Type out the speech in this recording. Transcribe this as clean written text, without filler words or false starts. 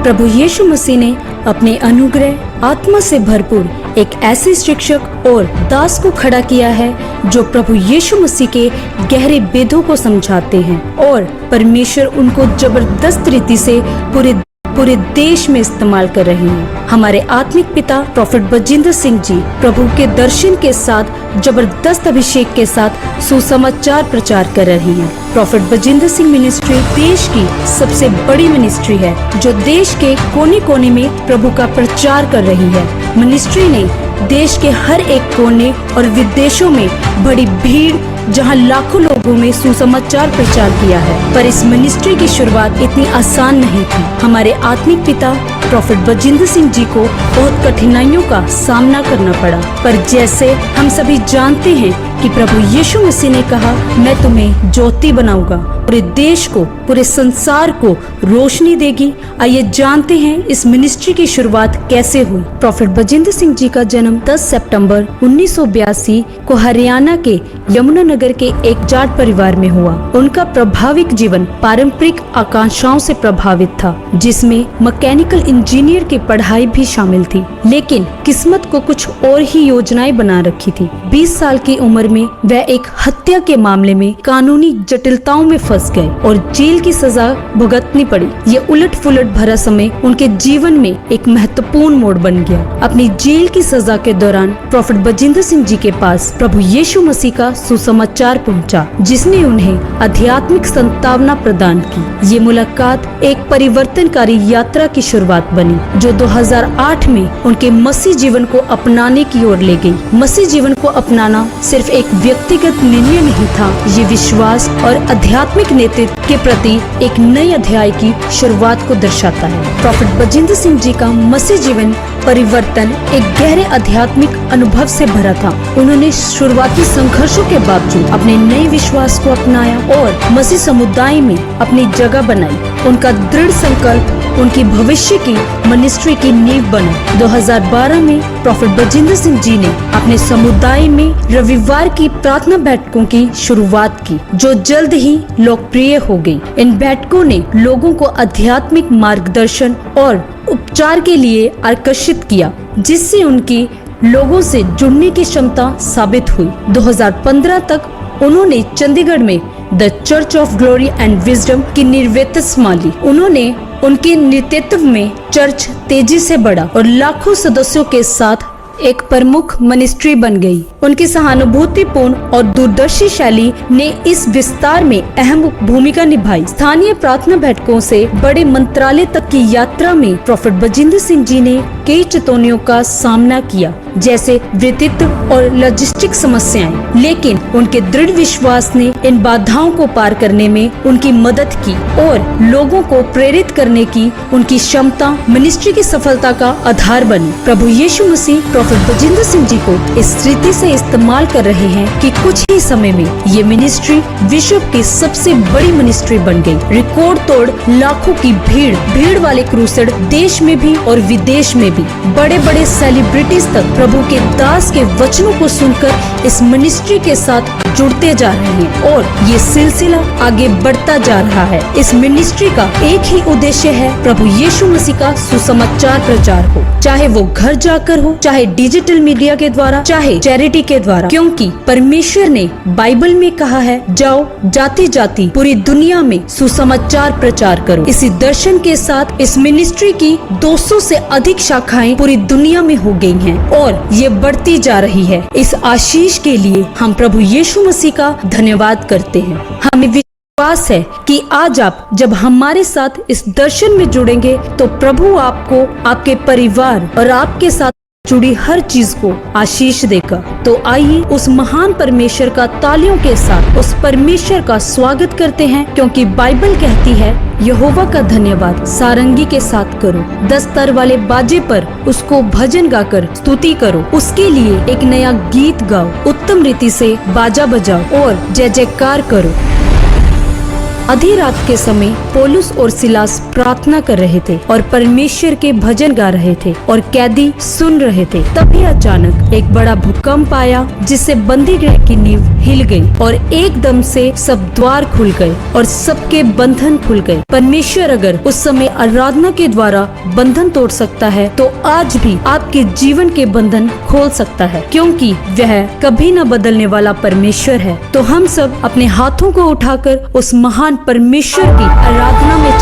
प्रभु यीशु मसीह ने अपने अनुग्रह आत्मा से भरपूर एक ऐसे शिक्षक और दास को खड़ा किया है जो प्रभु यीशु मसीह के गहरे भेदों को समझाते हैं और परमेश्वर उनको जबरदस्त रीति से पूरे देश में इस्तेमाल कर रहे हैं। हमारे आत्मिक पिता प्रोफेट बजिंदर सिंह जी प्रभु के दर्शन के साथ जबरदस्त अभिषेक के साथ सुसमाचार प्रचार कर रहे हैं। प्रोफेट बजिंदर सिंह मिनिस्ट्री देश की सबसे बड़ी मिनिस्ट्री है जो देश के कोने कोने में प्रभु का प्रचार कर रही है। मिनिस्ट्री ने देश के हर एक कोने और विदेशों में बड़ी भीड़ जहां लाखों लोगों में सुसमाचार प्रचार किया है। पर इस मिनिस्ट्री की शुरुआत इतनी आसान नहीं थी। हमारे आत्मिक पिता प्रोफेट बजिंदर सिंह जी को बहुत कठिनाइयों का सामना करना पड़ा, पर जैसे हम सभी जानते हैं कि प्रभु यीशु मसीह ने कहा, मैं तुम्हें ज्योति बनाऊंगा, पूरे देश को, पूरे संसार को रोशनी देगी। आइए जानते हैं इस मिनिस्ट्री की शुरुआत कैसे हुई। प्रोफेट बजिंदर सिंह जी का जन्म 10 सितंबर 1982 को हरियाणा के यमुनानगर के एक जाट परिवार में हुआ। उनका प्रभाविक जीवन पारंपरिक आकांक्षाओं से प्रभावित था, जिसमें मैकेनिकल इंजीनियर की पढ़ाई भी शामिल थी, लेकिन किस्मत को कुछ और ही योजनाएं बना रखी थी। 20 साल की उम्र में वह एक हत्या के मामले में कानूनी जटिलताओं में फंस गए और जेल की सजा भुगतनी पड़ी। ये उलट पुलट भरा समय उनके जीवन में एक महत्वपूर्ण मोड़ बन गया। अपनी जेल की सजा के दौरान प्रोफेट बजिंदर सिंह जी के पास प्रभु यीशु मसीह का सुसमाचार पहुंचा, जिसने उन्हें आध्यात्मिक संतावना प्रदान की। ये मुलाकात एक परिवर्तनकारी यात्रा की शुरुआत बनी, जो 2008 में उनके मसीह जीवन को अपनाने की ओर ले गई। मसीह जीवन को अपनाना सिर्फ एक व्यक्तिगत निर्णय नहीं था, ये विश्वास और आध्यात्मिक नेतृत्व के प्रति एक नए अध्याय की शुरुआत को दर्शाता है। प्रोफेट बजिंदर सिंह जी का मसीह जीवन परिवर्तन एक गहरे आध्यात्मिक अनुभव से भरा था। उन्होंने शुरुआती संघर्षों के बावजूद अपने नए विश्वास को अपनाया और मसीह समुदाय में अपनी जगह बनाई। उनका दृढ़ संकल्प उनकी भविष्य की मिनिस्ट्री की नींव बना। 2012 में प्रोफेट बजिंदर सिंह जी ने अपने समुदाय में रविवार की प्रार्थना बैठकों की शुरुआत की, जो जल्द ही लोकप्रिय हो गई। इन बैठकों ने लोगों को आध्यात्मिक मार्गदर्शन और उपचार के लिए आकर्षित किया, जिससे उनकी लोगों से जुड़ने की क्षमता साबित हुई। 2015 तक उन्होंने चंडीगढ़ में the church of glory and wisdom की निर्वित संभाली। उनके नेतृत्व में चर्च तेजी से बढ़ा और लाखों सदस्यों के साथ एक प्रमुख मिनिस्ट्री बन गई। उनकी सहानुभूतिपूर्ण और दूरदर्शी शैली ने इस विस्तार में अहम भूमिका निभाई। स्थानीय प्रार्थना बैठकों से बड़े मंत्रालय तक की यात्रा में प्रोफेट बजिंदर सिंह जी ने कई चुनौतियों का सामना किया, जैसे वित्तीय और लॉजिस्टिक समस्याएं, लेकिन उनके दृढ़ विश्वास ने इन बाधाओं को पार करने में उनकी मदद की और लोगों को प्रेरित करने की उनकी क्षमता मिनिस्ट्री की सफलता का आधार बनी। प्रभु यीशु मसीह प्रोफेट बजिंदर सिंह जी को इस रीति से इस्तेमाल कर रहे हैं कि कुछ ही समय में ये मिनिस्ट्री विश्व की सबसे बड़ी मिनिस्ट्री बन गई। रिकॉर्ड तोड़ लाखों की भीड़ वाले क्रूसेड देश में भी और विदेश में भी बड़े बड़े सेलिब्रिटीज तक प्रभु के दास के वचनों को सुनकर इस मिनिस्ट्री के साथ जुड़ते जा रहे हैं और ये सिलसिला आगे बढ़ता जा रहा है। इस मिनिस्ट्री का एक ही उद्देश्य है, प्रभु यीशु मसीह का सुसमाचार प्रचार हो, चाहे वो घर जाकर हो, चाहे डिजिटल मीडिया के द्वारा, चाहे चैरिटी के द्वारा, क्योंकि परमेश्वर ने बाइबल में कहा है, जाओ जाति जाति पूरी दुनिया में सुसमाचार प्रचार करो। इसी दर्शन के साथ इस मिनिस्ट्री की 200 से अधिक शाखाएं पूरी दुनिया में हो गई हैं और ये बढ़ती जा रही है। इस आशीष के लिए हम प्रभु यीशु मसीह का धन्यवाद करते हैं। हमें विश्वास है कि आज आप जब हमारे साथ इस दर्शन में जुड़ेंगे तो प्रभु आपको, आपके परिवार और आपके साथ जुड़ी हर चीज को आशीष देगा। तो आइए उस महान परमेश्वर का तालियों के साथ उस परमेश्वर का स्वागत करते हैं, क्योंकि बाइबल कहती है, यहोवा का धन्यवाद सारंगी के साथ करो, 10 तार वाले बाजे पर उसको भजन गाकर स्तुति करो, उसके लिए एक नया गीत गाओ, उत्तम रीति से बाजा बजाओ और जय जयकार करो। आधी रात के समय पौलुस और सिलास प्रार्थना कर रहे थे और परमेश्वर के भजन गा रहे थे और कैदी सुन रहे थे। तभी अचानक एक बड़ा भूकंप आया जिससे बंदी गृह की नींव हिल गई और एकदम से सब द्वार खुल गए और सबके बंधन खुल गए। परमेश्वर अगर उस समय आराधना के द्वारा बंधन तोड़ सकता है तो आज भी आपके जीवन के बंधन खोल सकता है, क्योंकि वह कभी न बदलने वाला परमेश्वर है। तो हम सब अपने हाथों को उठाकर उस महान परमेश्वर की आराधना में